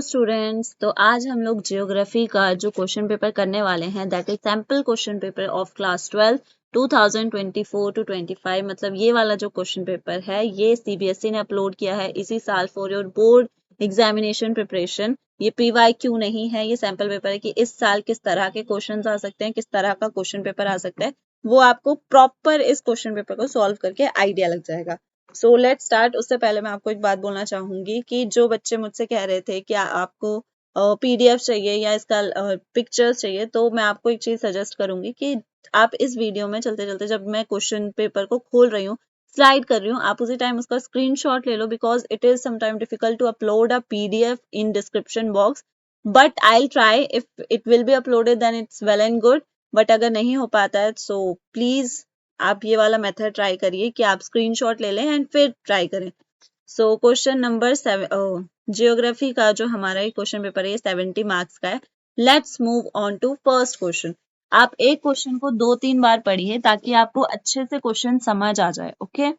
Students, तो आज हम लोग जियोग्राफी का जो क्वेश्चन पेपर करने वाले हैं that is sample question paper of class 12 2024 to 25। मतलब ये वाला जो क्वेश्चन पेपर है ये सीबीएसई ने अपलोड किया है इसी साल for your board examination preparation. ये पीवाईक्यू नहीं है, ये सैम्पल पेपर है कि इस साल किस तरह के क्वेश्चन आ सकते हैं, किस तरह का क्वेश्चन पेपर आ सकता है, वो आपको प्रॉपर इस क्वेश्चन पेपर को सॉल्व करके आइडिया लग जाएगा। So let start. उससे पहले मैं आपको एक बात बोलना चाहूंगी कि जो बच्चे मुझसे कह रहे थे कि आपको पीडीएफ चाहिए या इसका पिक्चर्स चाहिए, तो मैं आपको एक चीज सजेस्ट करूंगी कि आप इस वीडियो में चलते चलते जब मैं क्वेश्चन पेपर को खोल रही हूँ, स्लाइड कर रही हूँ, आप उसी टाइम उसका स्क्रीनशॉट ले लो because it is sometime difficult to upload a PDF in description box. But I will try, if it will be uploaded then it's well and good. But अगर नहीं हो पाता है सो प्लीज आप ये वाला मेथड ट्राई करिए कि आप स्क्रीनशॉट ले लें एंड फिर ट्राई करें। सो क्वेश्चन नंबर 7, जियोग्राफी का जो हमारा ये क्वेश्चन पेपर है ये 70 मार्क्स का है। Let's move on to first question. आप एक क्वेश्चन को 2-3 बार पढ़िए ताकि आपको अच्छे से क्वेश्चन समझ आ जाए। Okay,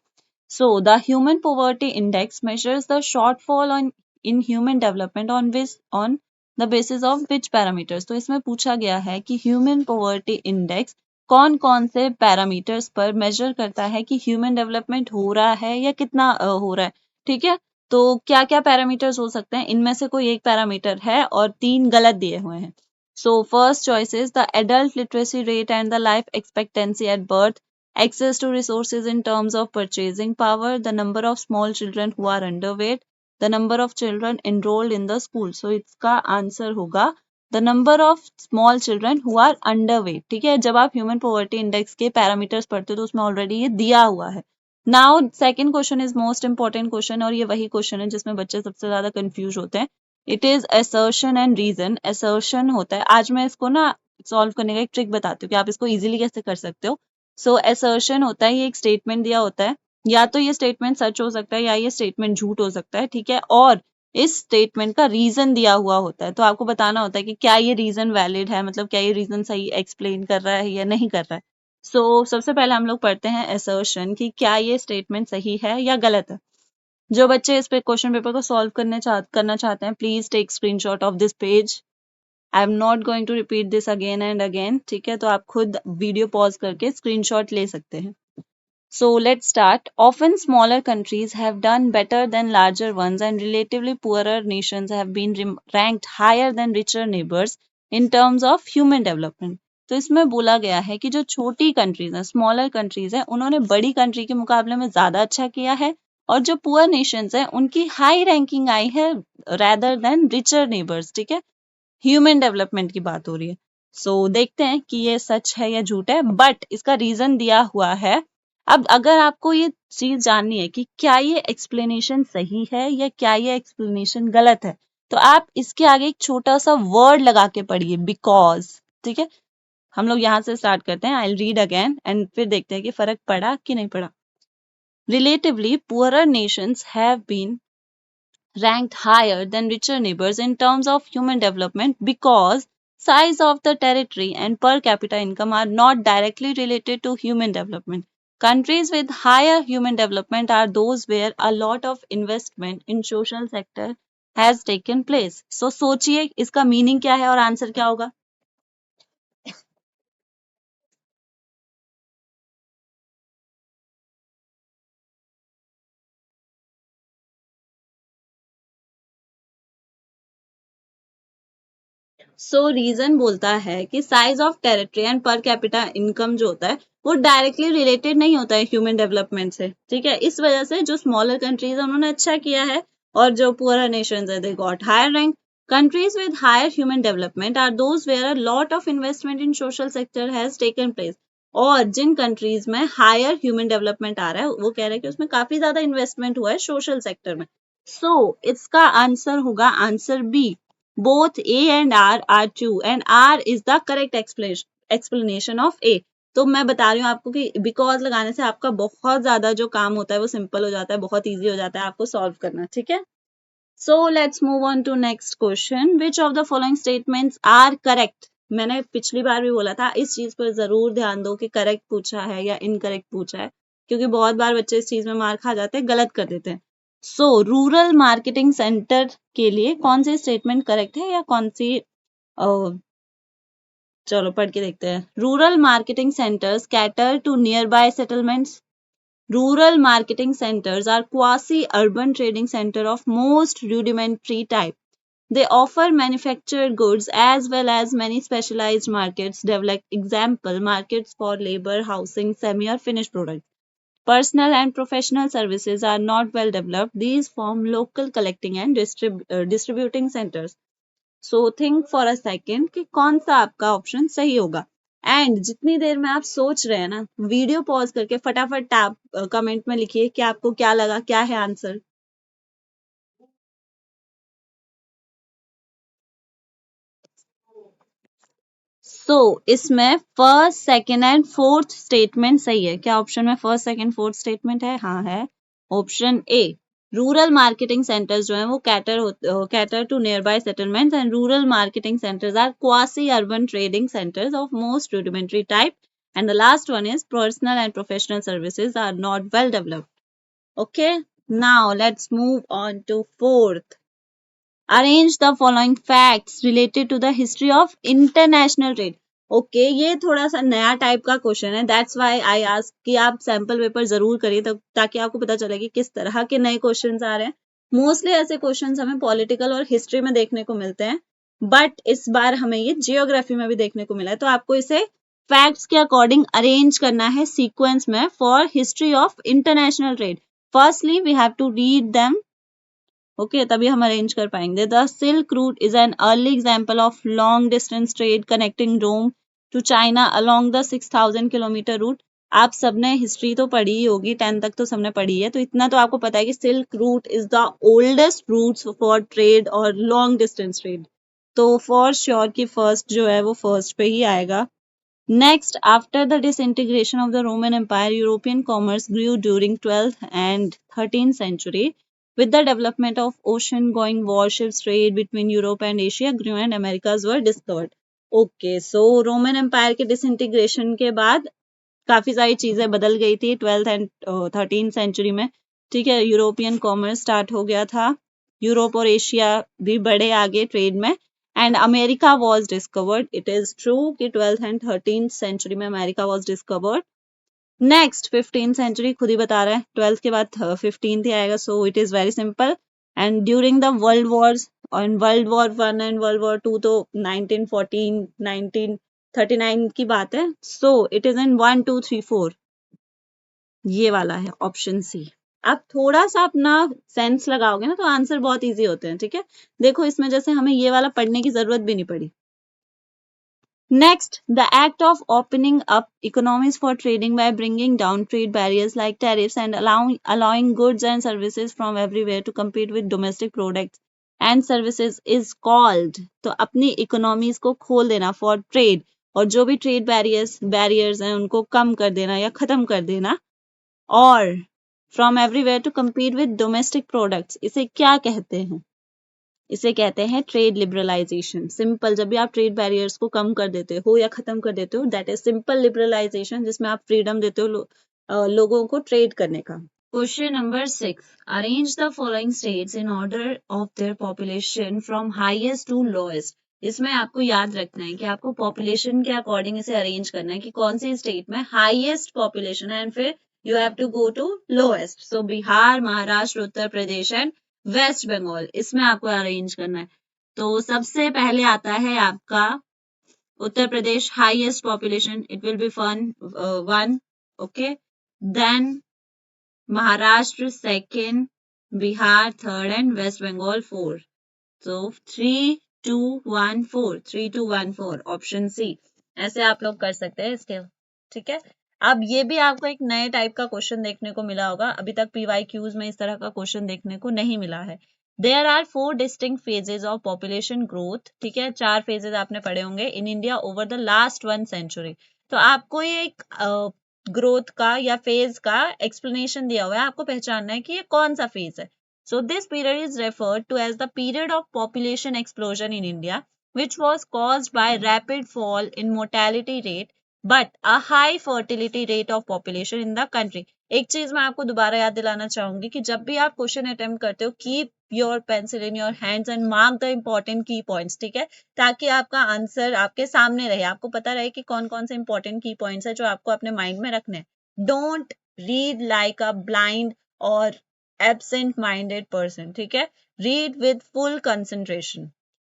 so the human poverty index measures the shortfall on in human development on the basis of which parameters. तो इसमें पूछा गया है कि ह्यूमन पॉवर्टी इंडेक्स कौन कौन से पैरामीटर्स पर मेजर करता है कि ह्यूमन डेवलपमेंट हो रहा है या कितना हो रहा है। ठीक है, तो क्या क्या पैरामीटर्स हो सकते हैं, इनमें से कोई एक पैरामीटर है और 3 गलत दिए हुए हैं। So first choice is the adult literacy rate and the life expectancy at birth, access to resources in terms of purchasing power, the number of small children who are underweight, the number of children enrolled in the school. So इसका answer होगा the number of small children who are underweight. ठीक है, जब आप human poverty index के parameters पढ़ते हो तो उसमें ऑलरेडी ये दिया हुआ है। Now second question is most important question, और ये वही क्वेश्चन है जिसमें बच्चे सबसे ज्यादा कंफ्यूज होते हैं। It is assertion and reason. Assertion होता है, आज मैं इसको ना सॉल्व करने का एक ट्रिक बताती हूँ कि आप इसको इजीली कैसे कर सकते हो। सो असर्शन होता है, ये एक स्टेटमेंट दिया होता है, या तो ये स्टेटमेंट सच हो सकता है या ये स्टेटमेंट झूठ हो सकता है। ठीक है, और इस स्टेटमेंट का रीजन दिया हुआ होता है, तो आपको बताना होता है कि क्या ये रीजन वैलिड है, मतलब क्या ये रीजन सही एक्सप्लेन कर रहा है या नहीं कर रहा है। सो सबसे पहले हम लोग पढ़ते हैं असर्शन कि क्या ये स्टेटमेंट सही है या गलत है। जो बच्चे इस पे क्वेश्चन पेपर को सॉल्व करना चाहते हैं, please take screenshot of this page. I am not going to repeat this again and again. ठीक है, तो आप खुद वीडियो पॉज करके स्क्रीनशॉट ले सकते हैं। So let's start. Often smaller countries have done better than larger ones, and relatively poorer nations have been ranked higher than richer neighbors in terms of human development. तो इसमें बोला गया है कि जो छोटी कंट्रीज हैं, स्मॉलर कंट्रीज हैं, उन्होंने बड़ी कंट्री के मुकाबले में ज्यादा अच्छा किया है, और जो पुअर नेशंस हैं उनकी हाई रैंकिंग आई है rather than रिचर नेबर्स। ठीक है, ह्यूमन डेवलपमेंट की बात हो रही है। सो देखते हैं कि ये सच है या झूठ है, बट इसका रीजन दिया हुआ है। अब अगर आपको ये चीज जाननी है कि क्या ये एक्सप्लेनेशन सही है या क्या ये एक्सप्लेनेशन गलत है, तो आप इसके आगे एक छोटा सा वर्ड लगा के पढ़िए, बिकॉज। ठीक है, हम लोग यहाँ से स्टार्ट करते हैं। आई रीड अगेन एंड फिर देखते हैं कि फर्क पड़ा कि नहीं पड़ा। Relatively poorer nations have been ranked higher than richer neighbors in terms of human development because size of the territory and per capita income are not directly related to human development. Countries with higher human development are those where a lot of investment in social sector has taken place. So सोचिए इसका meaning क्या है और answer क्या होगा। सो reason बोलता है कि size of territory and per capita income जो होता है वो डायरेक्टली रिलेटेड नहीं होता है ह्यूमन डेवलपमेंट से। ठीक है, इस वजह से जो स्मॉलर कंट्रीज है उन्होंने अच्छा किया है, और जो पुअर नेशंस है they got higher rank. Countries with higher human development are those where a lot of investment in social sector has taken place. और जिन कंट्रीज में हायर ह्यूमन डेवलपमेंट आ रहा है वो कह रहे हैं कि उसमें काफी ज्यादा इन्वेस्टमेंट हुआ है सोशल सेक्टर में। सो इसका आंसर होगा answer B. Both A and R are true and R is the correct explanation of A. तो मैं बता रही हूँ आपको कि बिकॉज लगाने से आपका बहुत ज्यादा जो काम होता है वो सिंपल हो जाता है, बहुत इजी हो जाता है आपको सॉल्व करना। ठीक है, so let's move on to next question. Which of the following statements are correct. मैंने पिछली बार भी बोला था इस चीज पर जरूर ध्यान दो कि करेक्ट पूछा है या इनकरेक्ट पूछा है, क्योंकि बहुत बार बच्चे इस चीज में मार खा जाते हैं, गलत कर देते हैं। सो रूरल मार्केटिंग सेंटर के लिए कौन सी स्टेटमेंट करेक्ट है या कौन सी चलो पढ़ के देखते हैं। Rural marketing centres cater to nearby settlements. Rural marketing centers are quasi-urban trading center of most rudimentary type. They offer manufactured goods as well as many specialized markets develop example markets for labor, housing, semi or finished products. Personal and professional services are not well developed. These form local collecting and distributing centers. So think for a second कि कौन सा आपका option सही होगा। And जितनी देर में आप सोच रहे हैं ना, वीडियो पॉज करके फटाफट आप कमेंट में लिखिए कि आपको क्या लगा, क्या है आंसर। इसमें first second and fourth statement सही है। क्या ऑप्शन में फर्स्ट सेकेंड फोर्थ स्टेटमेंट है? हाँ है। Option A, rural marketing centres जो है वो cater to nearby settlements and rural marketing centres are quasi urban trading centres of most rudimentary type and the last one is personal and professional services are not well developed. Okay, now let's move on to fourth. Arrange the following facts related to the history of international trade. Okay ये थोड़ा सा नया type का question है, that's why I ask कि आप sample paper जरूर करिए ताकि आपको पता चले कि किस तरह के नए क्वेश्चंस आ रहे हैं। मोस्टली ऐसे क्वेश्चंस हमें पॉलिटिकल और हिस्ट्री में देखने को मिलते हैं, बट इस बार हमें ये जियोग्राफी में भी देखने को मिला है। तो आपको इसे फैक्ट्स के अकॉर्डिंग अरेंज करना है सीक्वेंस में for history of international trade. Firstly we have to read them, okay तभी हम अरेंज कर पाएंगे। The silk route is an early example of long distance trade connecting Rome to China along the 6000 kilometre route. आप सबने history तो पढ़ी ही होगी, 10 तक तो सबने पढ़ी है, तो इतना तो आपको पता है कि silk route is the oldest route for trade और लॉन्ग डिस्टेंस ट्रेड। तो फॉर श्योर कि फर्स्ट जो है वो फर्स्ट पे ही आएगा। Next, after the disintegration of the Roman Empire, European commerce grew during 12th and 13th century. With the development of ocean-going warships, trade between Europe and Asia grew and Americas were discovered. Okay, so Roman Empire के disintegration के बाद काफी सारी चीजें बदल गई थी 12th and 13th century में। ठीक है, यूरोपियन कॉमर्स स्टार्ट हो गया था, यूरोप और एशिया भी बढ़े आगे ट्रेड में, and America was discovered. It is true कि 12th एंड 13th सेंचुरी में America was discovered. Next 15th century खुद ही बता रहा है, 12th के बाद 15th ही आएगा, so it is very simple. And during the world wars और world war one and world war two तो 1914 1939 की बात है। सो इट इज इन 1 2 3 4, ये वाला है ऑप्शन सी। आप थोड़ा सा अपना सेंस लगाओगे ना तो आंसर बहुत इजी होते हैं। ठीक है, देखो इसमें जैसे हमें ये वाला पढ़ने की जरूरत भी नहीं पड़ी। Next, the act of opening up economies for trading by bringing down trade barriers like tariffs and allowing goods and services from everywhere to compete with domestic products and services is called, तो अपनी economies को खोल देना for trade, और जो भी trade barriers हैं उनको कम कर देना या खत्म कर देना, और from everywhere to compete with domestic products, इसे क्या कहते हैं? इसे कहते हैं ट्रेड लिबरलाइजेशन। सिंपल, जब भी आप ट्रेड बैरियर्स को कम कर देते हो या खत्म कर देते हो, दैट इज सिंपल लिबरलाइजेशन, जिसमें आप फ्रीडम देते हो लोगों को ट्रेड करने का। Question number 6, arrange the following states in order of their population from highest to lowest. इसमें आपको याद रखना है कि आपको पॉपुलेशन के अकॉर्डिंग इसे अरेंज करना है कि कौन सी स्टेट में हाईएस्ट पॉपुलेशन है, एंड फिर you have to go to lowest. So Bihar, Maharashtra, Uttar Pradesh and waste Bengal, इसमें आपको अरेंज करना है। तो सबसे पहले आता है आपका Uttar Pradesh, highest population, it will be fun 1, okay, then Maharashtra second, Bihar third and waste Bengal 4। तो 3 2 1 4, 3 2 1 4, ऑप्शन सी। ऐसे आप लोग कर सकते हैं इसके। ठीक है, अब ये भी आपको एक नए टाइप का क्वेश्चन देखने को मिला होगा, अभी तक PYQs में इस तरह का क्वेश्चन देखने को नहीं मिला है। There are 4 distinct phases of population growth. ठीक है, 4 फेजेस आपने पढ़े होंगे in India over the last 1 century. तो आपको ये एक ग्रोथ का या फेज का एक्सप्लेनेशन दिया हुआ है, आपको पहचानना है कि ये कौन सा फेज है। So this period is referred to as the period of population explosion in India, which was caused by rapid fall in mortality rate but a high fertility rate of population in the country. एक चीज मैं आपको दोबारा याद दिलाना चाहूंगी कि जब भी आप क्वेश्चन अटेम्प्ट करते हो, keep your pencil in your hands and mark the important की पॉइंट्स, ठीक है, ताकि आपका आंसर आपके सामने रहे, आपको पता रहे कि कौन कौन से इंपॉर्टेंट की पॉइंट्स है जो आपको अपने माइंड में रखने हैं। Don't read like a blind और एब्सेंट माइंडेड पर्सन, ठीक है, read with full concentration.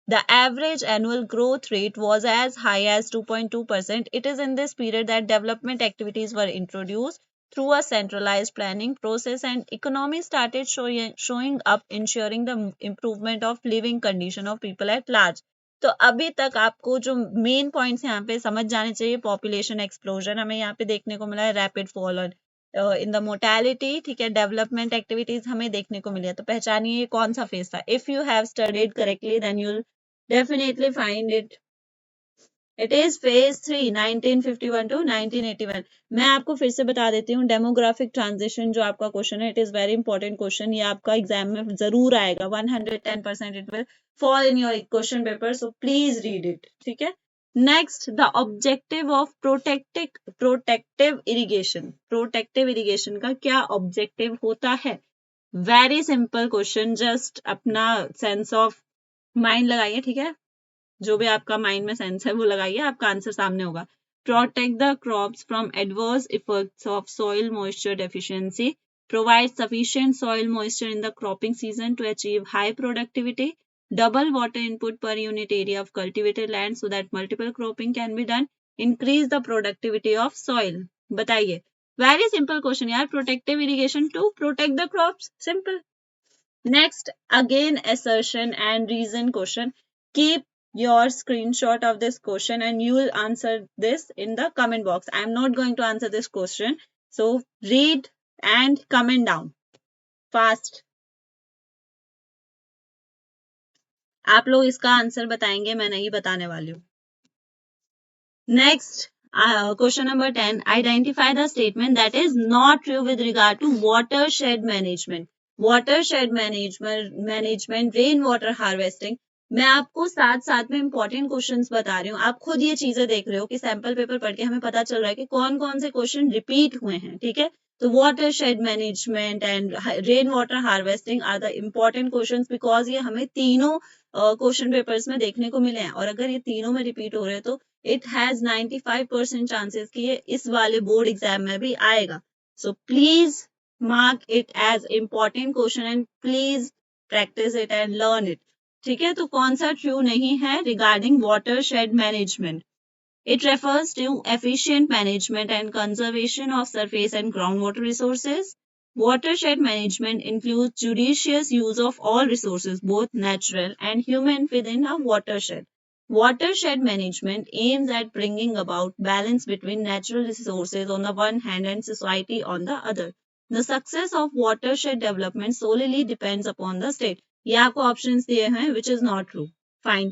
The average annual growth rate was as high as 2.2%. It is in this period that development activities were introduced through a centralized planning process and economy started showing up, ensuring the improvement of living condition of people at large. तो अभी तक आपको जो main points यहाँ पे समझ जाने चाहिए, पॉपुलेशन एक्सप्लोजन हमें यहाँ पे देखने को मिला है, rapid fall in the mortality, ठीक है, डेवलपमेंट एक्टिविटीज हमें देखने को मिली है, तो पहचानिए ये कौन सा फेज था. If you have studied correctly then you definitely find it. It is phase 3, 1951 to 1981. मैं आपको फिर से बता देती हूँ, डेमोग्राफिक ट्रांजिशन जो आपका क्वेश्चन है, it is very important question, ये आपका एग्जाम में जरूर आएगा, 110% it will fall in your question paper, so please read it, ठीक है. Next, the objective of protective irrigation. Protective irrigation का क्या ऑब्जेक्टिव होता है? वेरी सिंपल क्वेश्चन, जस्ट अपना सेंस ऑफ माइंड लगाइए, ठीक है, जो भी आपका माइंड में सेंस है वो लगाइए, आपका आंसर सामने होगा. Protect the crops from adverse effects of soil moisture deficiency, provide sufficient soil moisture in the cropping season to achieve high productivity, double water input per unit area of cultivated land so that multiple cropping can be done, increase the productivity of soil. बताइए, very simple question यार, protective irrigation to protect the crops, simple. Next, again assertion and reason question. Keep your screenshot of this question and you will answer this in the comment box. I am not going to answer this question. So read and comment down fast. आप लोग इसका answer बताएंगे, मैं नहीं बताने वाली हूँ. Next, question number 10. Identify the statement that is not true with regard to watershed management. Watershed management, rain water harvesting. मैं आपको साथ साथ में इंपॉर्टेंट क्वेश्चंस बता रही हूँ, आप खुद ये चीजें देख रहे हो कि सैंपल पेपर पढ़ के हमें पता चल रहा है कि कौन कौन से क्वेश्चन रिपीट हुए हैं, ठीक है. तो watershed management and rain water harvesting are the important questions because ये हमें तीनों क्वेश्चन पेपर्स में देखने को मिले हैं, और अगर ये तीनों में रिपीट हो रहे हैं तो it has 95% chances कि ये इस वाले बोर्ड एग्जाम में भी आएगा. So please mark it as important question and please practice it and learn it. ठीक है, तो कौन सा ट्रू नहीं है regarding watershed management? It refers to efficient management and conservation of surface and groundwater resources. Watershed management includes judicious use of all resources, both natural and human, within a watershed. Watershed management aims at bringing about balance between natural resources on the one hand and society on the other. The success of watershed development solely depends upon the state. ये आपको options दिए हैं, which is not true. Fine.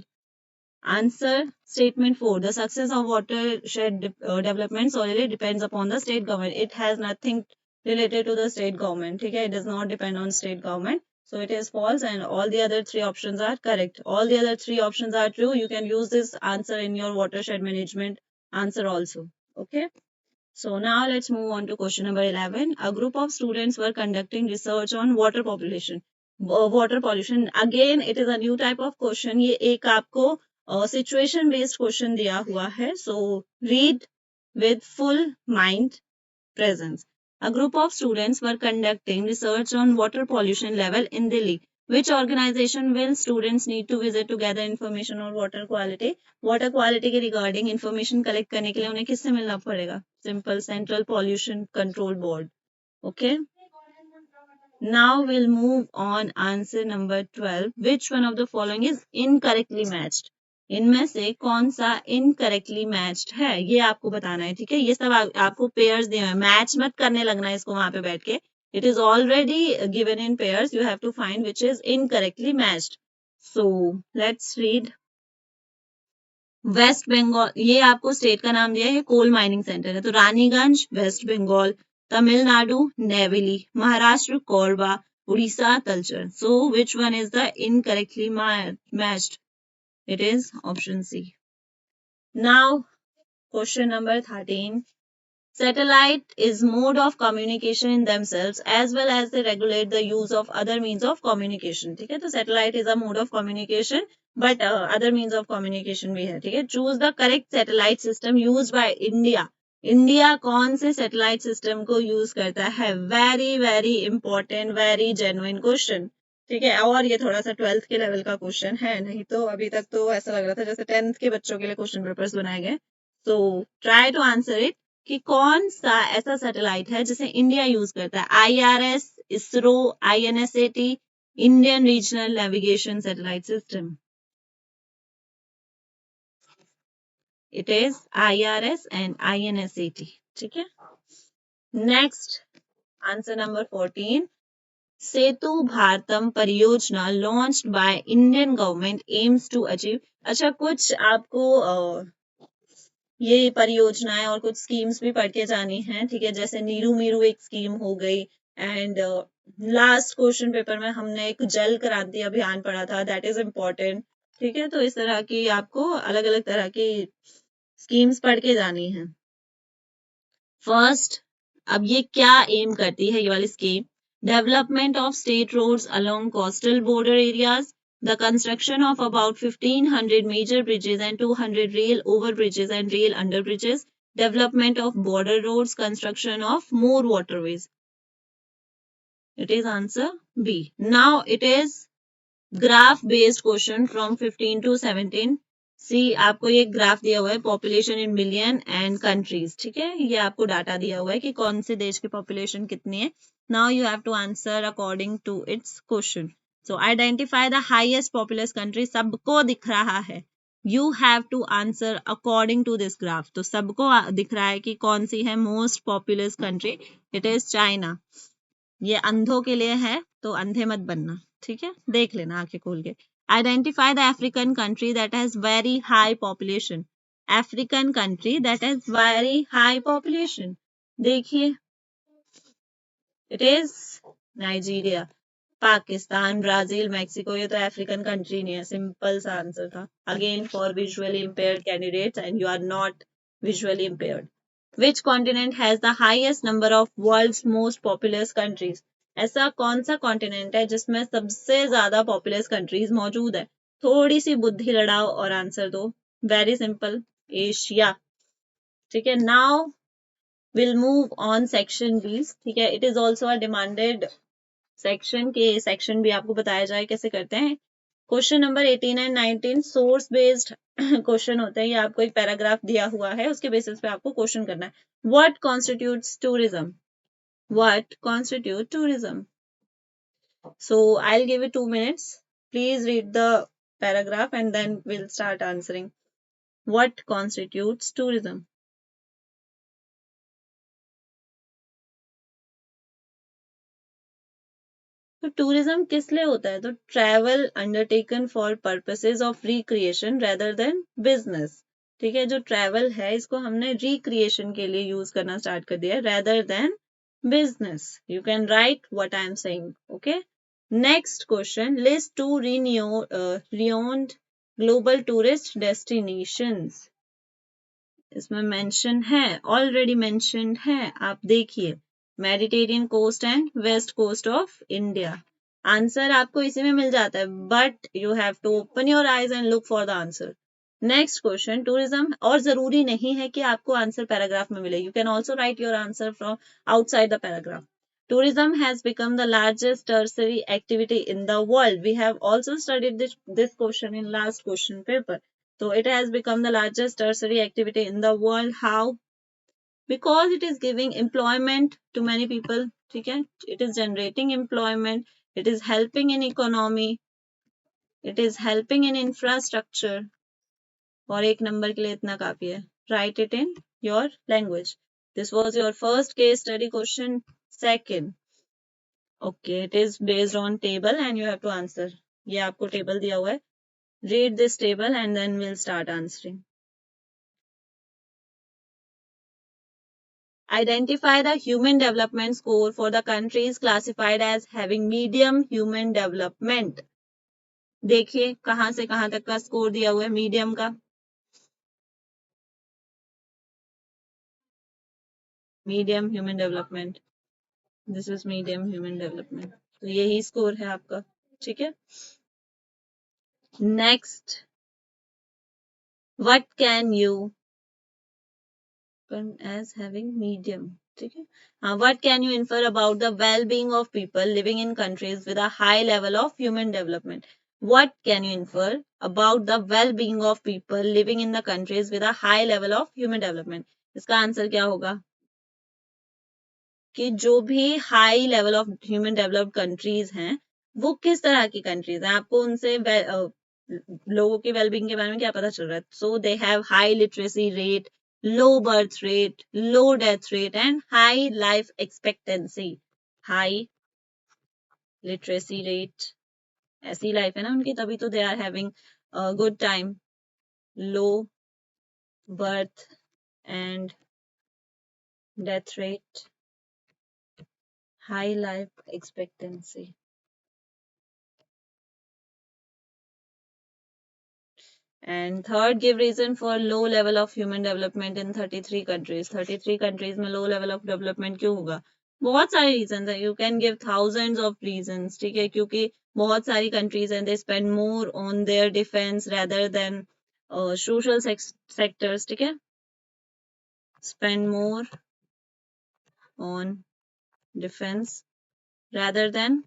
Answer statement 4. The success of watershed development solely depends upon the state government. It has nothing related to the state government. ठीक है, it does not depend on state government. So it is false and all the other three options are correct. All the other three options are true. You can use this answer in your watershed management answer also. Okay. So now let's move on to question number 11. A group of students were conducting research on water pollution. Water pollution. Again, it is a new type of question. ये एक आपको situation based question दिया हुआ है. So read with full mind presence. A group of students were conducting research on water pollution level in Delhi. Which organization will students need to visit to gather information on water quality? Water quality के regarding information collect करने के लिए उन्हें किससे मिलना पड़ेगा? Simple, Central Pollution Control Board. Okay. Now we'll move on. Answer number 12. Which one of the following is incorrectly matched? इनमें से कौन सा इनकरेक्टली मैच्ड है, ये आपको बताना है, ठीक है. ये सब आपको पेयर्स दिए हैं, मैच मत करने लगना है इसको वहां पे बैठ के. It is already given in pairs, you have to find which is incorrectly matched. So let's read. West Bengal, ये आपको स्टेट का नाम दिया है, ये कोल माइनिंग सेंटर है, तो Raniganj West Bengal, Tamil Nadu Neyveli, Maharashtra Korba, Odisha Talcher. So which one is the incorrectly matched? It is option C. Now, question number 13. Satellite is mode of communication in themselves as well as they regulate the use of other means of communication. ठीक है, तो satellite is a mode of communication but other means of communication भी है. ठीक है, choose the correct satellite system used by India. India कौन से satellite system को यूज करता है? Very very important, very genuine question. ठीक है, और ये थोड़ा सा 12th के लेवल का क्वेश्चन है, नहीं तो अभी तक तो ऐसा लग रहा था जैसे 10th के बच्चों के लिए क्वेश्चन पेपर्स बनाए गए. So try to answer it कि कौन सा ऐसा सैटेलाइट है जिसे इंडिया यूज करता है? IRS, ISRO, INSAT, Indian regional navigation satellite system. It is IRS and INSAT. ठीक है, next answer number 14. Setu Bharatam परियोजना launched by Indian government aims to achieve. अच्छा, कुछ आपको ये परियोजनाएं और कुछ स्कीम्स भी पढ़ के जानी है. ठीक है, जैसे नीरू मीरू एक स्कीम हो गई एंड लास्ट क्वेश्चन पेपर में हमने एक जल क्रांति अभियान पढ़ा था, दैट इज इम्पोर्टेंट. ठीक है, तो इस तरह की आपको अलग अलग तरह की स्कीम्स पढ़ के जानी है. फर्स्ट, अब ये क्या एम करती है ये वाली scheme? Development of state roads along coastal border areas, the construction of about 1500 major bridges and 200 rail overbridges and rail underbridges, development of border roads, construction of more waterways. It is answer B. Now it is graph based question from 15 to 17. सी, आपको ये graph दिया हुआ है population in million and countries. ठीक है, ये आपको data दिया हुआ है कि कौन से देश की पॉपुलेशन कितनी है. Now you have to answer according to its question. So identify the highest populous country. सबको दिख रहा है, you have to answer according to this graph. तो सबको दिख रहा है कि कौन सी है most populous country. It is China. ये अंधों के लिए है, तो अंधे मत बनना. ठीक है, देख लेना आंखें खोल के. Identify the African country that has very high population. African country that has very high population. देखिए, it is Nigeria. Pakistan, Brazil, Mexico, ये तो अफ्रीकन कंट्री नहीं है. सिंपल सा आंसर था. Again for visually impaired candidates and you are not visually impaired. Which continent has the highest number of world's most populous countries? ऐसा कौन सा continent है जिसमें सबसे ज्यादा पॉपुलस कंट्रीज मौजूद है? थोड़ी सी बुद्धि लड़ाओ और आंसर दो. Very simple, Asia. ठीक है, now will move on section B. ठीक है, it is also a demanded section के सेक्शन भी आपको बताया जाए कैसे करते हैं. Question number 18 and 19 source based question होते हैं. ये आपको एक पैराग्राफ दिया हुआ है, उसके बेसिस पे आपको क्वेश्चन करना है. What constitutes tourism? What constitute tourism? So I'll give you 2 minutes. Please read the paragraph and then we'll start answering. What constitutes tourism? तो टूरिज्म किस लिए होता है? तो travel undertaken for purposes of recreation rather than business. ठीक है, जो travel है इसको हमने रिक्रिएशन के लिए यूज करना स्टार्ट कर दिया rather than business. You can write what I am saying. Okay. Next question. List 2 renowned global tourist destinations. इसमें मेंशन है, ऑलरेडी मेंशनड है. आप देखिए, Mediterranean coast and west coast of India. Answer आपको इसी में मिल जाता है, but you have to open your eyes and look for the answer. Next question. Tourism, और जरूरी नहीं है कि आपको आंसर पैराग्राफ में मिले. You can also right your answer from outside the paragraph. Tourism has become the largest tertiary activity in the world. We have also studied this question in last question paper. So it has become the largest tertiary activity in the world. How? Because it is giving employment to many people. ठीक है, it is generating employment. It is helping in economy. It is helping in infrastructure. और एक number के लिए इतना काफी है. Write it in your language. This was your first case study question. Second, okay, it is based on table and you have to answer. ये आपको table दिया हुआ है. Read this table and then we'll start answering. Identify the human development score for the countries classified as having medium human development. देखिए कहां से कहां तक का स्कोर दिया हुआ है मीडियम का. Medium human development, this is medium human development, तो यही स्कोर है आपका, ठीक है। Next, what can you as having medium, ठीक है। What can you infer about the well-being of people living in countries with a high level of human development? What can you infer about the well-being of people living in the countries with a high level of human development? इसका answer क्या होगा कि जो भी high level of human developed countries हैं वो किस तरह की कंट्रीज हैं, आपको उनसे लोगों की वेलबींग के बारे में क्या पता चल रहा है। So they have high literacy rate, low birth rate, low death rate and high life expectancy. High literacy rate, ऐसी लाइफ है ना उनकी, तभी तो they are having good time. Low birth and death rate, high life expectancy. And third, give reason for low level of human development in 33 countries. 33 countries में low level of development क्यों होगा? बहुत सारे reasons हैं. You can give thousands of reasons, ठीक है, क्योंकि बहुत सारी countries हैं, they spend more on their defense rather than social sectors, ठीक है, spend more on defense rather than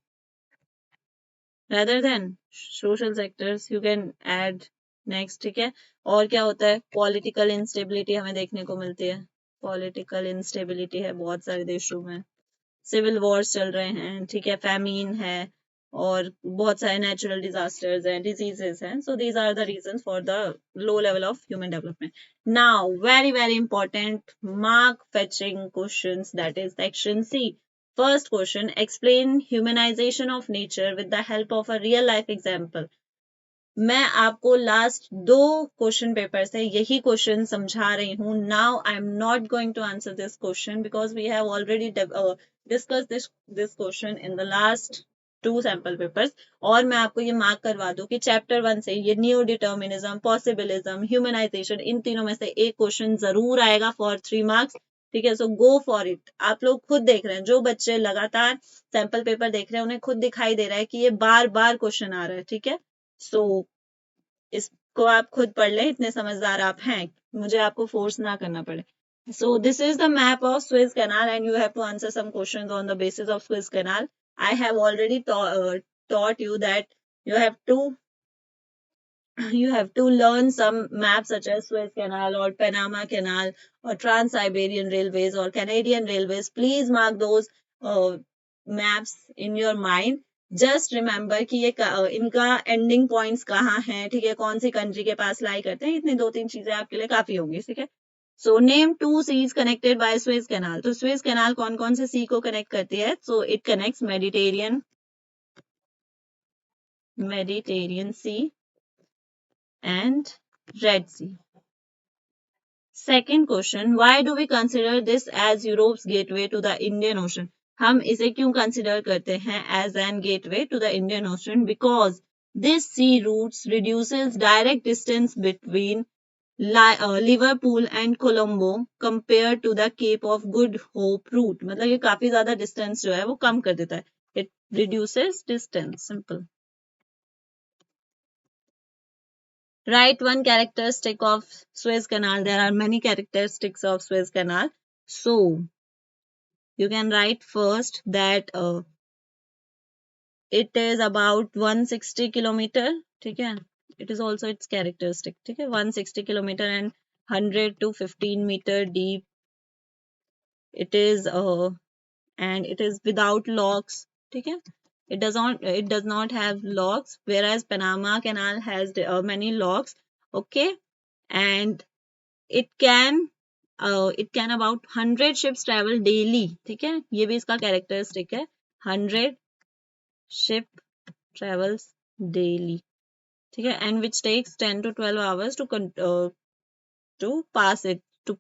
social sectors. You can add next, ठीक है। और क्या होता है, पॉलिटिकल इंस्टेबिलिटी हमें देखने को मिलती है, पॉलिटिकल इंस्टेबिलिटी है बहुत सारे देशों में, सिविल वॉर्स चल रहे हैं, ठीक है, फैमीन है और बहुत सारे नेचुरल डिजास्टर्स हैं, डिजीजेस हैं। So these are the reasons for the low level of human development. Now very very important mark fetching questions, that is section C. First question, explain humanization of nature with the help of a real life example. मैं आपको last 2 question paper से यही question समझा रही हूँ। Now I am not going to answer this question because we have already discuss this question in the last 2 sample papers. और मैं आपको ये मार्क करवा दूं कि चैप्टर 1 से ये न्यू डिटर्मिनिज्म, पॉसिबिलिज्म, ह्यूमनाइजेशन, इन तीनों में से एक क्वेश्चन जरूर आएगा फॉर 3 मार्क्स, ठीक है। सो गो फॉर इट। आप लोग खुद देख रहे हैं, जो बच्चे लगातार सैंपल पेपर देख रहे हैं उन्हें खुद दिखाई दे रहा है कि ये बार बार क्वेश्चन आ रहा है, ठीक है। सो इसको आप खुद पढ़ लें, इतने समझदार आप हैं, मुझे आपको फोर्स ना करना पड़े। So this is the map of Suez Canal and you have to answer some questions on the basis of Suez Canal. I have already taught you that you have to learn some maps such as Suez Canal or Panama Canal or Trans-Siberian Railways or Canadian Railways. Please mark those maps in your mind. Just remember कि ये इनका ending points कहाँ हैं, ठीक है, कौन सी country के पास लाई करते हैं, इतनी 2-3 चीजें आपके लिए काफी होंगी, ठीक है। So name 2 seas connected by Suez canal. तो स्वेज कैनाल कौन कौन से सी को कनेक्ट करती है? So it connects Mediterranean sea and Red Sea. Second question, why do we consider this as Europe's gateway to the Indian Ocean? हम इसे क्यों consider करते हैं as an gateway to the Indian Ocean? Because this sea routes reduces direct distance between Liverpool and Colombo compared to the Cape of Good Hope route. मतलब ये काफी ज्यादा distance जो है वो कम कर देता है. It reduces distance. Simple. Write one characteristic of Suez Canal. There are many characteristics of Suez Canal. So, you can write first that it is about 160 kilometer. ठीक है? It is also its characteristic. ठीक है? 160 kilometer and 100 to 15 meter deep. It is and it is without locks. ठीक है? It does not have locks, whereas Panama Canal has many locks. Okay, and it can about 100 ships travel daily. ठीक है, ये भी इसका characteristic है, 100 ship travels daily. ठीक है, and which takes 10 to 12 hours to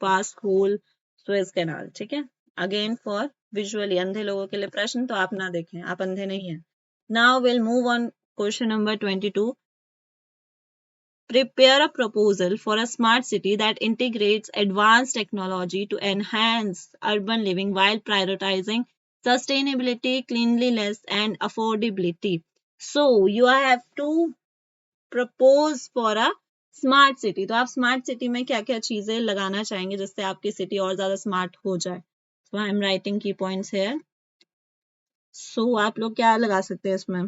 pass whole Suez Canal. ठीक है, again for visually अंधे लोगों के लिए प्रश्न, तो आप ना देखें, आप अंधे नहीं हैं. Now we'll move on question number 22. prepare a proposal for a smart city that integrates advanced technology to enhance urban living while prioritizing sustainability, cleanliness, and affordability. So you have to propose for a smart city. तो आप smart city में क्या क्या चीजें लगाना चाहेंगे जिससे आपकी सिटी और ज्यादा स्मार्ट हो जाए. सो आई एम राइटिंग की पॉइंट्स हेयर. सो आप लोग क्या लगा सकते हैं इसमें?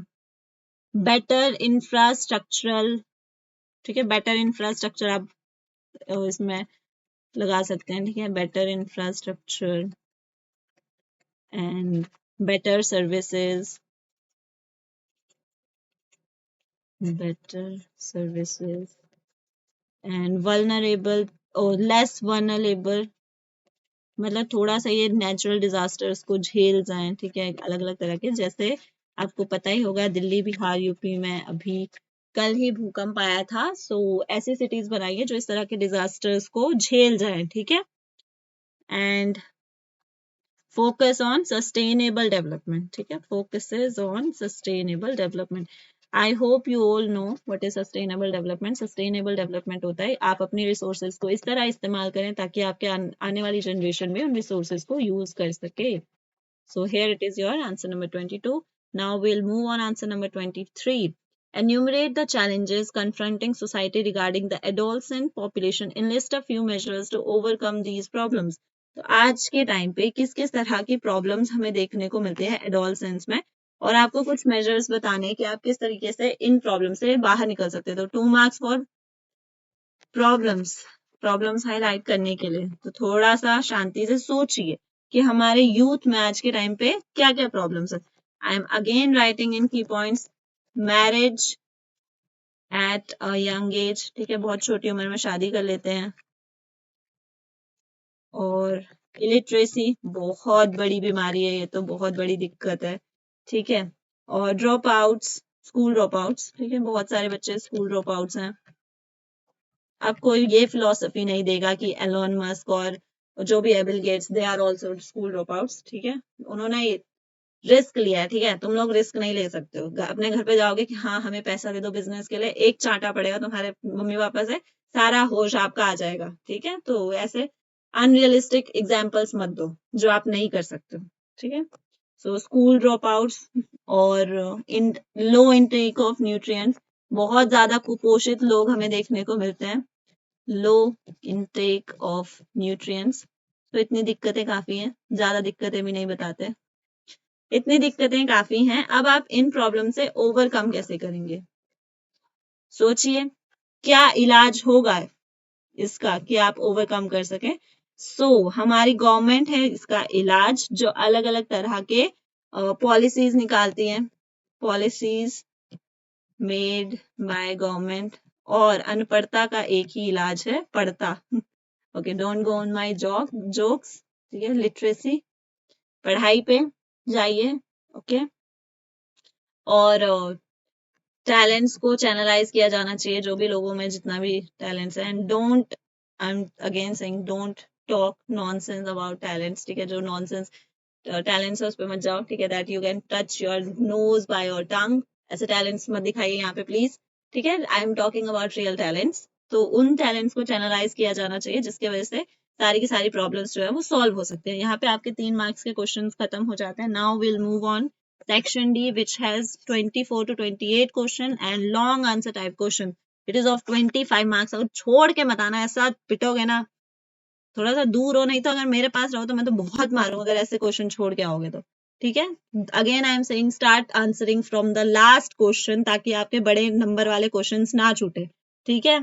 Better infrastructural. ठीक है, बेटर इंफ्रास्ट्रक्चर आप इसमें लगा सकते हैं. ठीक है, better infrastructure and better services. Better services and vulnerable और लेस वल्नरेबल. मतलब थोड़ा सा ये नेचुरल डिजास्टर्स को झेल जाएं. ठीक है, अलग अलग तरह के, जैसे आपको पता ही होगा दिल्ली, बिहार, यूपी में अभी कल ही भूकंप आया था. सो ऐसी सिटीज बनाइए जो इस तरह के डिजास्टर्स को झेल जाएं. ठीक है, and focus on sustainable development. ठीक है, focuses on sustainable development. I hope you all know what is sustainable development. Sustainable development होता है आप अपनी रिसोर्सेज को इस तरह इस्तेमाल करें ताकि आपके आने वाली जनरेशन भी उन रिसोर्सेज को यूज कर सके. So here it is your answer number 22. Now we'll move on answer number 23. Enumerate the challenges confronting society regarding the adolescent population. Enlist a few measures to overcome these problems. तो आज के time पे किस किस तरह की problems हमें देखने को मिलती है एडोलसेंस में, और आपको कुछ मेजर्स बताने हैं कि आप किस तरीके से इन प्रॉब्लम से बाहर निकल सकते हैं. तो 2 मार्क्स फॉर प्रॉब्लम्स हाईलाइट करने के लिए. तो थोड़ा सा शांति से सोचिए कि हमारे यूथ में आज के टाइम पे क्या क्या प्रॉब्लम्स है. I am again writing in key points. Marriage at a young age. ठीक है, बहुत छोटी उम्र में शादी कर लेते हैं. और इलिटरेसी बहुत बड़ी बीमारी है, ये तो बहुत बड़ी दिक्कत है. ठीक है, और drop outs, school dropouts. ठीक है, बहुत सारे बच्चे स्कूल ड्रॉप आउट्स हैं. अब कोई ये फिलॉसफी नहीं देगा कि एलोन मस्क और जो भी Bill Gates they are also school dropouts. ठीक है, उन्होंने रिस्क लिया है. ठीक है, तुम लोग रिस्क नहीं ले सकते हो. अपने घर पे जाओगे कि हाँ हमें पैसा दे दो बिजनेस के लिए, एक चांटा पड़ेगा तुम्हारे मम्मी पापा से, सारा होश आपका आ जाएगा. ठीक है, तो ऐसे अनरियलिस्टिक एग्जाम्पल्स मत दो जो आप नहीं कर सकते हो. ठीक है, सो स्कूल ड्रॉप आउट्स और इन लो इनटेक ऑफ न्यूट्रिएंट्स. बहुत ज्यादा कुपोषित लोग हमें देखने को मिलते हैं. लो इनटेक ऑफ न्यूट्रिएंट्स. तो इतनी दिक्कतें काफी हैं, ज्यादा दिक्कतें भी नहीं बताते. इतनी दिक्कतें काफी हैं. अब आप इन प्रॉब्लम से ओवरकम कैसे करेंगे? सोचिए क्या इलाज होगा इसका कि आप ओवरकम कर सकें. हमारी गवर्नमेंट है इसका इलाज, जो अलग अलग तरह के पॉलिसीज निकालती हैं. Policies made by government. और अनपढ़ता का एक ही इलाज है, पढ़ता. Okay, don't go on my jokes. ठीक है, लिटरेसी, पढ़ाई पे जाइए. ओके, और टैलेंट्स को चैनलाइज किया जाना चाहिए, जो भी लोगों में जितना भी टैलेंट्स है. And don't, I am again saying, don't talk nonsense about talents. ठीक है, जो नॉनसेंस टैलेंट्स है उस पर मत जाओ. ठीक है, that you can touch your nose by your tongue. ऐसे टैलेंट्स मत दिखाइए यहाँ पे प्लीज. ठीक है, I am talking about real talents. तो उन टैलेंट्स को चैनलाइज किया जाना चाहिए जिसकी वजह से सारी की सारी प्रॉब्लम्स जो है वो सॉल्व हो सकते हैं. यहाँ पे आपके 3 मार्क्स के क्वेश्चंस खत्म हो जाते हैं. Now will move on section D, which has 24 to 28 question and long answer type question. It is of 25 marks. अगर छोड़ के मत आना, ऐसा पिटोगे ना. थोड़ा सा दूर हो, नहीं तो अगर मेरे पास रहो तो मैं तो बहुत मारूं अगर ऐसे क्वेश्चन छोड़ के आओगे तो. ठीक है, again I am saying start answering from the last question ताकि आपके बड़े नंबर वाले क्वेश्चंस ना छूटे. ठीक है,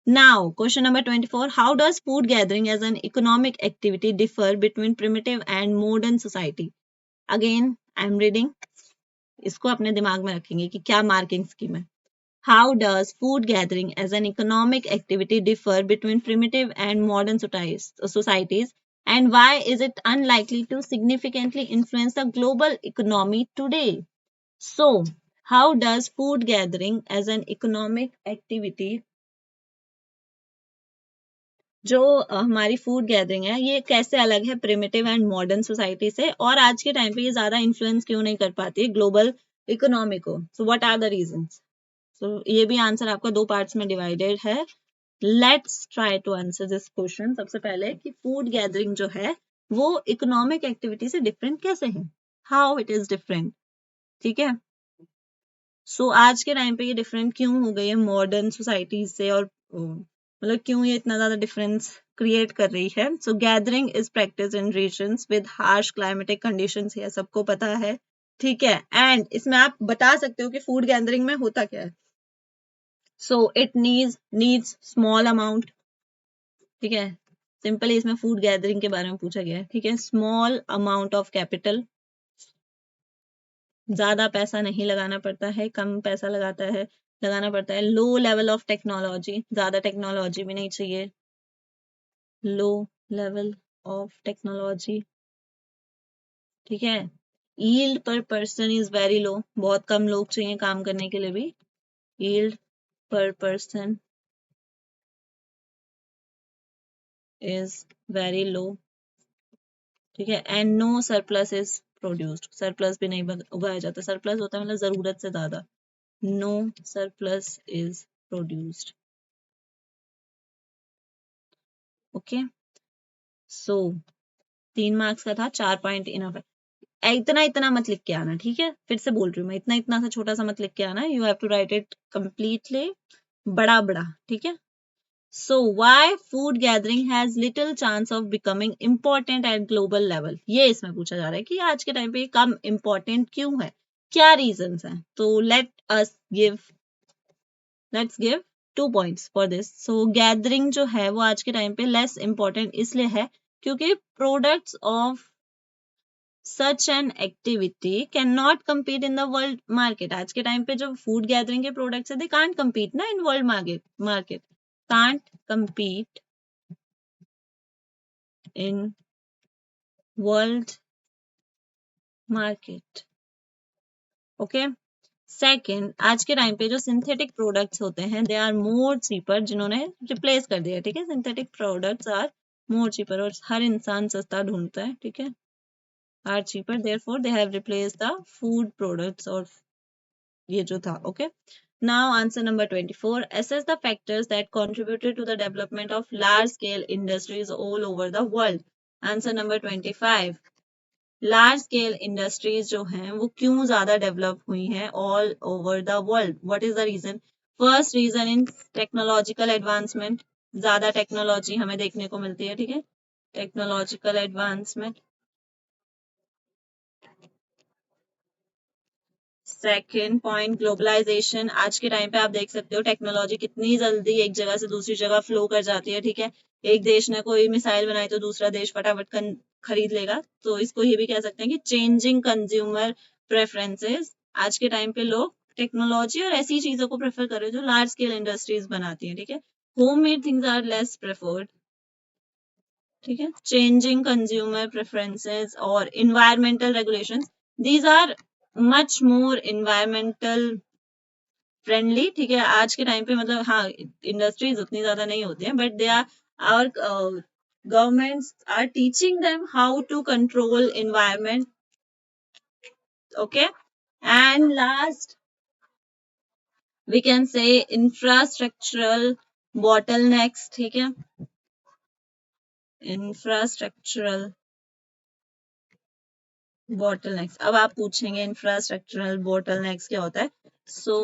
now question number 24. How does food gathering as an economic activity differ between primitive and modern society? Again I am reading. इसको अपने दिमाग में रखेंगे कि क्या मार्किंग स्कीम है. How does food gathering as an economic activity differ between primitive and modern societies, and why is it unlikely to significantly influence the global economy today? So, how does food gathering as an economic activity, जो हमारी food gathering है, ये कैसे अलग है primitive and modern society से, और आज के टाइम पे ये ज्यादा इन्फ्लुएंस क्यों नहीं कर पाती है ग्लोबल इकोनॉमी को? So what are the reasons? So ये भी आंसर आपका 2 पार्ट्स में डिवाइडेड है. Let's try to answer this question. सबसे पहले कि फूड गैदरिंग जो है वो इकोनॉमिक एक्टिविटी से डिफरेंट कैसे है, हाउ इट इज डिफरेंट. ठीक है. सो आज के टाइम पे ये डिफरेंट क्यों हो गई है मॉडर्न सोसाइटीज से, और मतलब क्यों ये इतना ज्यादा डिफरेंस क्रिएट कर रही है. So gathering is practice in regions with harsh climatic conditions, ये सबको पता है. ठीक है. एंड इसमें आप बता सकते हो कि फूड गैदरिंग में होता क्या है. So it needs small amount. ठीक है. सिंपली इसमें फूड गैदरिंग के बारे में पूछा गया है. ठीक है. स्मॉल अमाउंट ऑफ कैपिटल, ज्यादा पैसा नहीं लगाना पड़ता है, कम पैसा लगाना पड़ता है. लो लेवल ऑफ टेक्नोलॉजी, ज्यादा टेक्नोलॉजी भी नहीं चाहिए. लो लेवल ऑफ टेक्नोलॉजी. ठीक है. यील्ड पर पर्सन इज वेरी लो, बहुत कम लोग चाहिए काम करने के लिए भी. यील्ड पर पर्सन इज वेरी लो. ठीक है. And no surplus is produced, surplus भी नहीं उगाया जाता. सरप्लस होता है मतलब जरूरत से ज्यादा. No surplus is produced. Okay. So 3 marks का था, 4 पॉइंट इनफ है. इतना इतना मत लिख के आना. ठीक है. फिर से बोल रही हूँ मैं, इतना इतना सा छोटा सा मत लिख के आना. You have to write it completely बड़ा बड़ा. ठीक है. So why food gathering has little chance of becoming important at global level? ये इसमें पूछा जा रहा है कि आज के टाइम पे कम important क्यों है, क्या reasons हैं. तो let's give 2 points for this. So gathering जो है वो आज के टाइम पे less important इसलिए है क्योंकि products of such an activity cannot compete in the world market. आज के टाइम पे जो food gathering के products है they can't compete ना in world market. Can't compete in world market. Okay. Second, आज के टाइम पे जो सिंथेटिक प्रोडक्ट्स होते हैं दे आर मोर चीपर, जिन्होंने रिप्लेस कर दिया. ठीक है. Synthetic products are more cheaper, और हर इंसान सस्ता ढूंढता है. ठीक है. Are cheaper, therefore they have replace the food products, और ये जो था. Okay. Now answer number 24. Assess the factors that contributed to the development of large scale industries all over the world. Answer number 25. Large scale industries जो हैं वो क्यों ज्यादा develop हुई हैं all over the world. What is the reason. First reason in technological advancement, ज्यादा technology हमें देखने को मिलती है. ठीक है. Technological advancement. Second point globalisation. आज के टाइम पे आप देख सकते हो टेक्नोलॉजी कितनी जल्दी एक जगह से दूसरी जगह फ्लो कर जाती है. ठीक है. एक देश ने कोई मिसाइल बनाई तो दूसरा देश फटाफट खरीद लेगा. तो इसको ये भी कह सकते हैं कि चेंजिंग कंज्यूमर प्रेफरेंसेस. आज के टाइम पे लोग टेक्नोलॉजी और ऐसी चीजों को प्रेफर कर रहे हैं जो लार्ज स्केल इंडस्ट्रीज बनाती हैं. ठीक है. Home made things are less preferred. ठीक है. चेंजिंग कंज्यूमर प्रेफरेंसेस और environmental regulations, these are much more environmental friendly. ठीक है. आज के टाइम पे मतलब हाँ इंडस्ट्रीज उतनी ज्यादा नहीं होती हैं, but they are our governments are teaching them how to control environment. Okay. And last we can say infrastructural bottlenecks. ठीक है. infrastructural bottlenecks. अब आप पूछेंगे infrastructural bottlenecks क्या होता है. So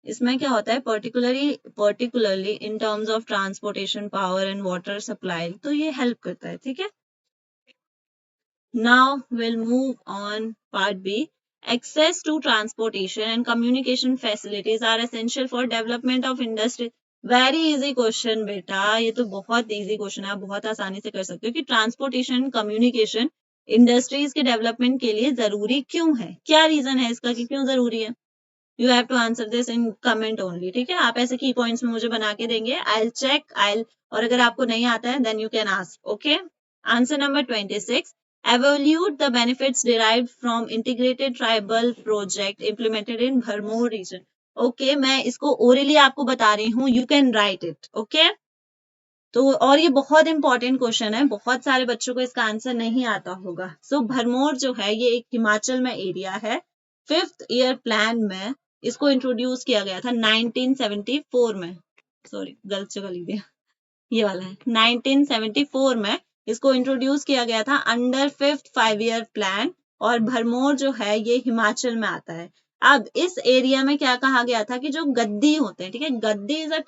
इसमें क्या होता है particularly in terms of transportation, power and water supply, तो ये हेल्प करता है. ठीक है. Now will move on part B. Access to transportation and communication facilities are essential for development of industry. Very easy question बेटा, ये तो बहुत इजी क्वेश्चन है, आप बहुत आसानी से कर सकते हो कि ट्रांसपोर्टेशन कम्युनिकेशन इंडस्ट्रीज के डेवलपमेंट के लिए जरूरी क्यों है, क्या रीजन है इसका कि क्यों जरूरी है. You have to answer this in comment only. ठीक है. आप ऐसे की पॉइंट्स में मुझे बना के देंगे. आई चेक और अगर आपको नहीं आता है then you can ask. Okay. Answer number 26. Evaluate the benefits derived from integrated tribal project implemented in Bharmour region. Okay. मैं इसको ओरली आपको बता रही हूँ, you can write it. Okay. तो और ये बहुत इंपॉर्टेंट क्वेश्चन है, बहुत सारे बच्चों को इसका आंसर नहीं आता होगा. सो भरमौर जो है ये एक हिमाचल में एरिया है. 5th ईयर प्लान में इसको इंट्रोड्यूस किया गया था 1974 में, सॉरी गलत जगह लिख दिया, ये वाला है 1974 में इसको इंट्रोड्यूस किया गया था अंडर 5th 5 ईयर प्लान, और भरमौर जो है ये हिमाचल में आता है। अब इस एरिया में क्या कहा गया था कि जो गद्दी होते हैं, ठीक है, Gaddis are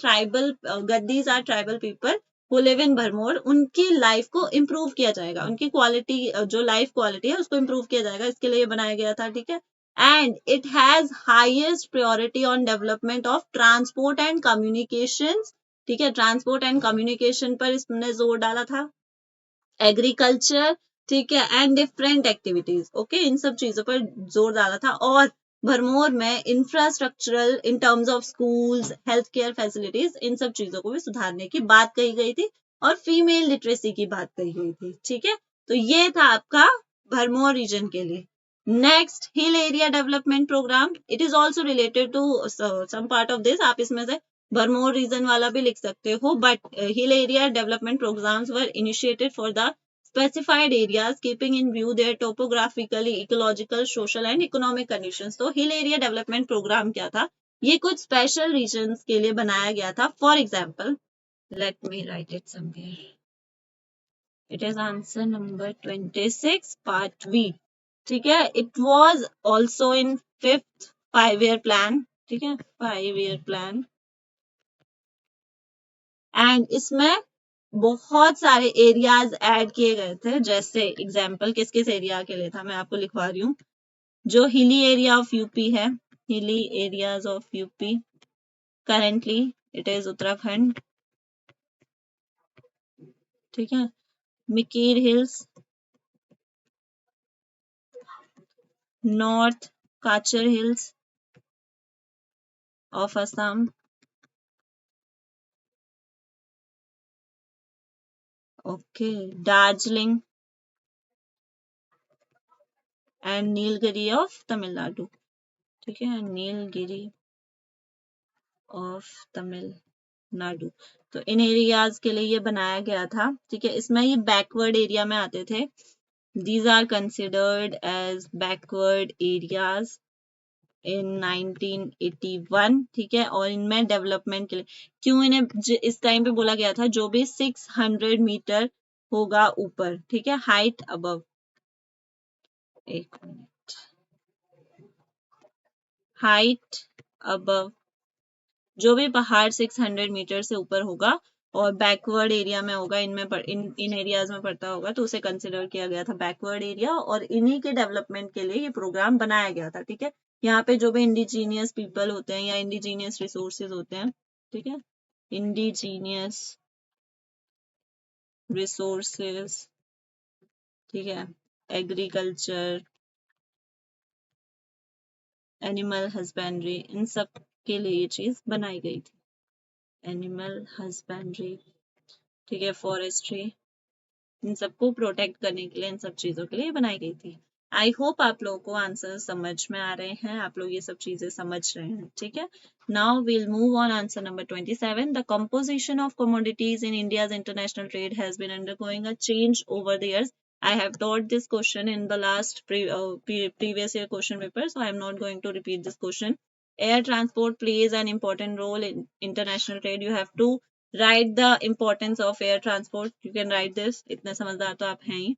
tribal people who live in Bharmour, उनकी लाइफ को इम्प्रूव किया जाएगा, उनकी क्वालिटी जो लाइफ क्वालिटी है उसको इम्प्रूव किया जाएगा, इसके लिए बनाया गया था, ठीक है। And it has highest priority on development of transport and communications, ठीक है, ट्रांसपोर्ट एंड कम्युनिकेशन पर इसने जोर डाला था, एग्रीकल्चर, ठीक है, एंड डिफरेंट एक्टिविटीज, ओके, इन सब चीजों पर जोर डाला था। और भरमौर में infrastructural in terms of schools, health care facilities, इन सब चीजों को भी सुधारने की बात कही गई थी, और फीमेल लिटरेसी की बात कही गई थी, ठीक है। तो ये था आपका भरमौर रीजन के लिए। Next, hill area development programme, it is also related to some part of this, आप इसमें से भरमौर रीजन वाला भी लिख सकते हो, but hill area development programmes were initiated for the specified areas keeping in view their topographically, ecological, social and economic conditions। तो हिल area development programme क्या था, ये कुछ स्पेशल रीजन्स के लिए बनाया गया था। For example, let me write it somewhere, it is answer number 26 part B, ठीक है। It was also in 5th 5 year plan, ठीक है, 5 ईयर प्लान, एंड इसमें बहुत सारे एरियाज ऐड किए गए थे। जैसे एग्जाम्पल किस किस एरिया के लिए था, मैं आपको लिखवा रही हूँ। जो हिली एरिया ऑफ यूपी है, hilly areas of UP, currently it is Uttarakhand, ठीक है, Mikir hills, north Cachar hills of Assam, okay, Darjeeling and Nilgiri of Tamil Nadu, ठीक है, नीलगिरी ऑफ तमिलनाडु। तो इन एरियाज के लिए ये बनाया गया था, ठीक है। इसमें ये बैकवर्ड एरिया में आते थे, these are considered as backward areas in 1981, ठीक है। और इनमें डेवलपमेंट के लिए क्यों इन्हें इस टाइम पे बोला गया था, जो भी 600 मीटर होगा ऊपर, ठीक है, हाइट अबव, एक मिनट, हाइट अबव, जो भी पहाड़ 600 मीटर से ऊपर होगा और बैकवर्ड एरिया में होगा, इन एरियाज में पड़ता होगा, तो उसे कंसिडर किया गया था बैकवर्ड एरिया, और इन्हीं के डेवलपमेंट के लिए ये प्रोग्राम बनाया गया था, ठीक है। यहाँ पे जो भी इंडिजीनियस पीपल होते हैं या इंडिजीनियस रिसोर्सेज होते हैं, ठीक है, इंडिजीनियस रिसोर्सेज, ठीक है, एग्रीकल्चर, एनिमल हस्बेंड्री, इन सब के लिए ये चीज बनाई गई थी, एनिमल हस्बेंड्री, ठीक है, फॉरेस्ट्री, इन सबको प्रोटेक्ट करने के लिए, इन सब चीजों के लिए बनाई गई थी। आई होप आप लोगों को आंसर समझ में आ रहे हैं, आप लोग ये सब चीजें समझ रहे हैं, ठीक है। Now will move on answer number 27। The composition of commodities in India's international trade has been undergoing a change over the years. I have taught this question in the last previous year question paper, so I am not going to repeat this question. Air transport plays an important role in international trade. You have to write the importance of air transport. You can write this. इतने समझदार तो आप हैं ही।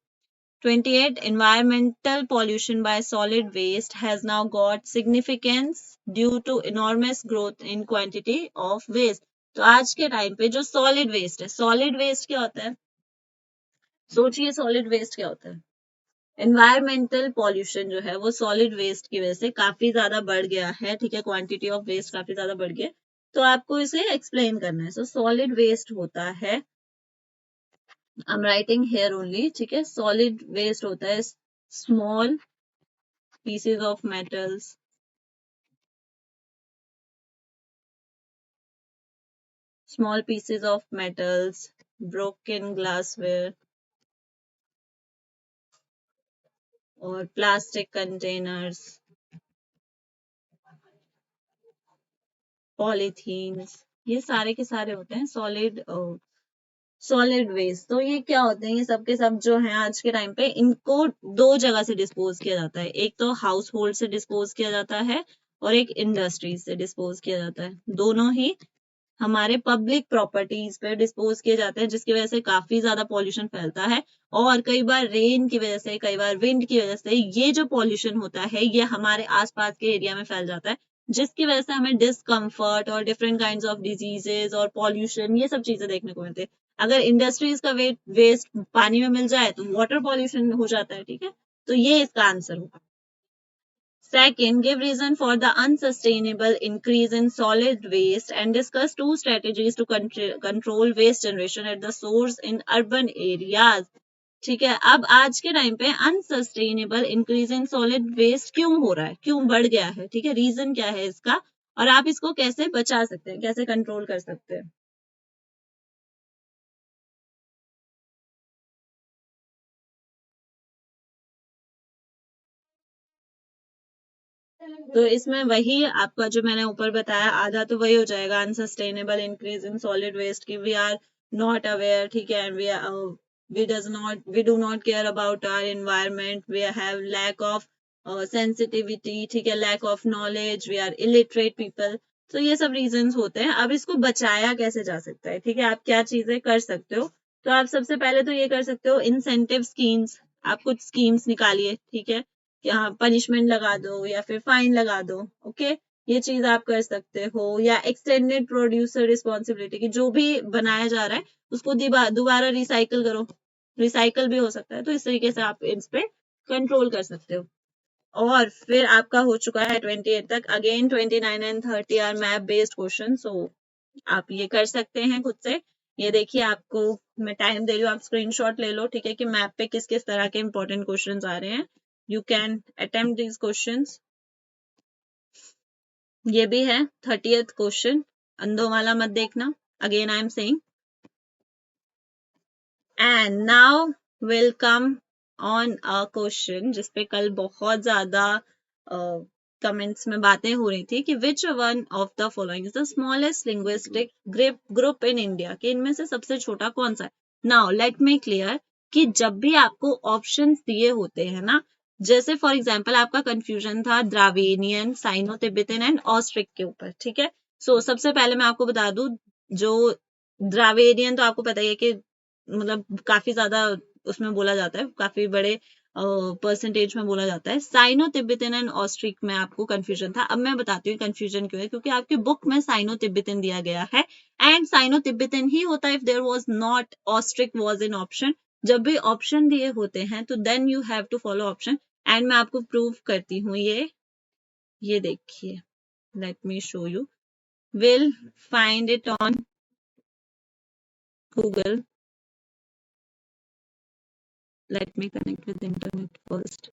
28. Environmental pollution by solid waste has now got significance due to enormous growth in quantity of waste. तो आज के time पे जो solid waste है, solid waste क्या होता है, सोचिए solid waste क्या होता है। एनवायरमेंटल पॉल्यूशन जो है वो सॉलिड वेस्ट की वजह से काफी ज्यादा बढ़ गया है, ठीक है, क्वांटिटी ऑफ वेस्ट काफी ज्यादा बढ़ गया, तो आपको इसे एक्सप्लेन करना है। सो सॉलिड वेस्ट होता है, I am writing here only, ठीक है, सॉलिड वेस्ट होता है small pieces of metals, small pieces of metals, broken glassware और plastic containers, पॉलीथीन्स, ये सारे के सारे होते हैं सॉलिड वेस्ट। तो ये क्या होते हैं, ये सब के सब जो हैं आज के टाइम पे, इनको दो जगह से डिस्पोज किया जाता है। एक तो हाउस होल्ड से डिस्पोज किया जाता है और एक इंडस्ट्रीज से डिस्पोज किया जाता है। दोनों ही हमारे पब्लिक प्रॉपर्टीज पे डिस्पोज किए जाते हैं, जिसकी वजह से काफी ज्यादा पॉल्यूशन फैलता है। और कई बार रेन की वजह से, कई बार विंड की वजह से ये जो पॉल्यूशन होता है ये हमारे आसपास के एरिया में फैल जाता है, जिसकी वजह से हमें डिस्कम्फर्ट और डिफरेंट काइंड ऑफ डिजीजेज और पॉल्यूशन ये सब चीजें देखने को मिलती है। अगर इंडस्ट्रीज का वेस्ट पानी में मिल जाए तो वाटर पॉल्यूशन हो जाता है, ठीक है। तो ये इसका आंसर होगा। Second, give reason for the unsustainable increase in solid waste and discuss two strategies to control waste generation at the source in urban areas. ठीक है, अब आज के टाइम पे unsustainable increase in solid waste क्यों हो रहा है, क्यों बढ़ गया है, ठीक है, रीजन क्या है इसका, और आप इसको कैसे बचा सकते हैं, कैसे कंट्रोल कर सकते हैं। तो इसमें वही आपका जो मैंने ऊपर बताया आधा तो वही हो जाएगा, unsustainable increase in solid waste की वी आर नॉट अवेयर, ठीक है, we do not care about our environment, we have lack of sensitivity, ठीक है, lack of knowledge, we are illiterate people. तो ये सब रीजंस होते हैं। अब इसको बचाया कैसे जा सकता है, ठीक है, आप क्या चीजें कर सकते हो। तो आप सबसे पहले तो ये कर सकते हो इंसेंटिव स्कीम्स, आप कुछ स्कीम्स निकालिए, ठीक है, यहाँ पनिशमेंट लगा दो या फिर फाइन लगा दो, ओके, ये चीज आप कर सकते हो। या एक्सटेंडेड प्रोड्यूसर रिस्पॉन्सिबिलिटी की जो भी बनाया जा रहा है उसको दोबारा रिसाइकल करो, रिसाइकल भी हो सकता है, तो इस तरीके से आप इस पे कंट्रोल कर सकते हो। और फिर आपका हो चुका है 28 तक। Again 29 and 30 are map based question, so आप ये कर सकते हैं खुद से। ये देखिए, आपको मैं टाइम दे रही हूँ, आप स्क्रीनशॉट ले लो, ठीक है, कि मैप पे किस किस तरह के इंपॉर्टेंट क्वेश्चंस आ रहे हैं। You can attempt these questions. ये भी है 30th क्वेश्चन, अंधों वाला मत देखना, again I am saying. And now will come on a question जिसपे कल बहुत ज्यादा कमेंट्स में बातें हो रही थी कि which one of the following is the smallest linguistic group in India, कि इनमें से सबसे छोटा कौन सा है। नाउ लेट मी क्लियर कि जब भी आपको ऑप्शंस दिए होते हैं ना, जैसे फॉर एग्जांपल आपका कंफ्यूजन था Dravidian, Sino Tibetan and Austric के ऊपर, ठीक है। सो सबसे पहले मैं आपको बता दूं, जो द्राविडियन तो आपको पता ही है कि मतलब काफी ज्यादा उसमें बोला जाता है, काफी बड़े परसेंटेज में बोला जाता है। साइनो तिब्बतन एंड ऑस्ट्रिक में आपको कंफ्यूजन था। अब मैं बताती हूँ कंफ्यूजन क्यों है, क्योंकि आपकी बुक में साइनो तिब्बतन दिया गया है एंड साइनो तिब्बतन ही होता है if there was not Austric was in option. जब भी ऑप्शन दिए होते हैं तो then you have to follow option. And मैं आपको प्रूव करती हूँ, ये देखिए, let me show you, will find it on Google, let me connect with internet first.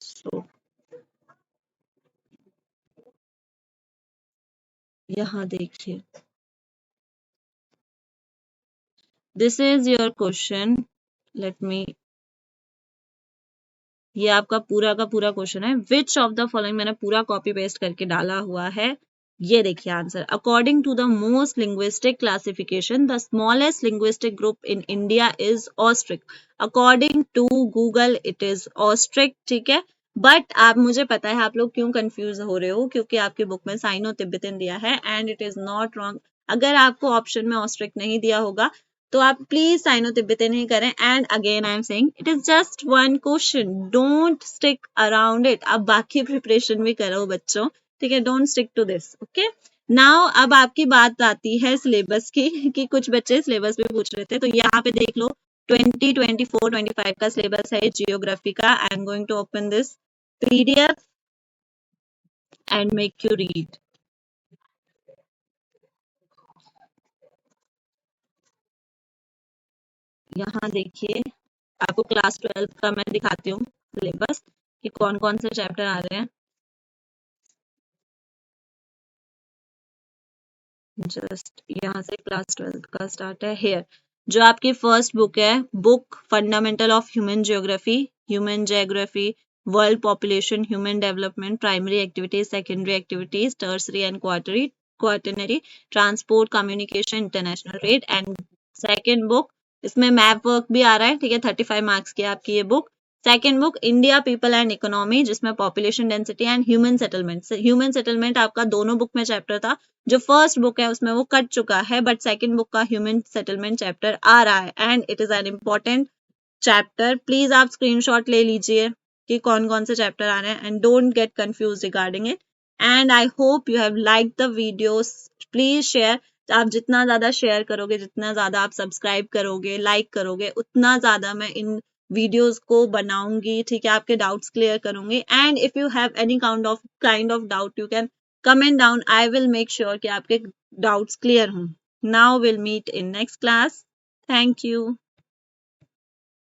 So यहाँ देखिए, this is your question, let me, ये आपका पूरा का पूरा क्वेश्चन है। विच ऑफ द फॉलोइंग, मैंने पूरा कॉपी पेस्ट करके डाला हुआ है, ये देखिए answer. According to the most linguistic classification the smallest linguistic group in India is Austric. According to Google it is Austric, ठीक है। बट आप, मुझे पता है आप लोग क्यों कंफ्यूज हो रहे हो, क्योंकि आपकी बुक में साइनो तिब्बतन दिया है and it is not wrong. अगर आपको ऑप्शन में ऑस्ट्रिक नहीं दिया होगा तो आप प्लीज साइनो तिब्बतन ही करें। And again I am saying it is just one question, don't stick around it. आप बाकी प्रिपरेशन भी करो बच्चों, ठीक है, don't stick to this, okay. Now अब आपकी बात आती है सिलेबस की, कि कुछ बच्चे सिलेबस भी पूछ रहे थे, तो यहाँ पे देख लो 2024-25 का सिलेबस है जियोग्राफी का। I am going to open this PDF and make you read. यहाँ देखिए, आपको क्लास 12 का मैं दिखाती हूँ सिलेबस कि कौन कौन से चैप्टर आ रहे हैं। जस्ट यहाँ से क्लास 12 का स्टार्ट है। हेयर जो आपकी फर्स्ट बुक है, book fundamental of human geography, world population, human development, primary activities, secondary activities, tertiary and quaternary, transport, communication, international trade and second book, इसमें मैप वर्क भी आ रहा है, ठीक है, 35 मार्क्स की आपकी ये book. Second book India people and economy, जिसमें population density and human settlement, human settlement आपका दोनों बुक में चैप्टर था, जो फर्स्ट बुक है उसमें वो कट चुका है, बट सेकेंड बुक का ह्यूमन सेटलमेंट चैप्टर आ रहा है and it is an important chapter. Please आप स्क्रीनशॉट ले लीजिए कि कौन कौन से चैप्टर आ रहे हैं and don't get confuse regarding it. And I hope you have like the videos, please share. आप जितना ज्यादा शेयर करोगे, जितना ज्यादा आप सब्सक्राइब करोगे, लाइक करोगे, उतना ज्यादा मैं इन वीडियोस को बनाऊंगी, ठीक है, आपके डाउट्स क्लियर करूंगी। And if you have any kind of doubt you can comment down, I will make sure कि आपके डाउट्स क्लियर हों। Now will meet in next class. Thank you.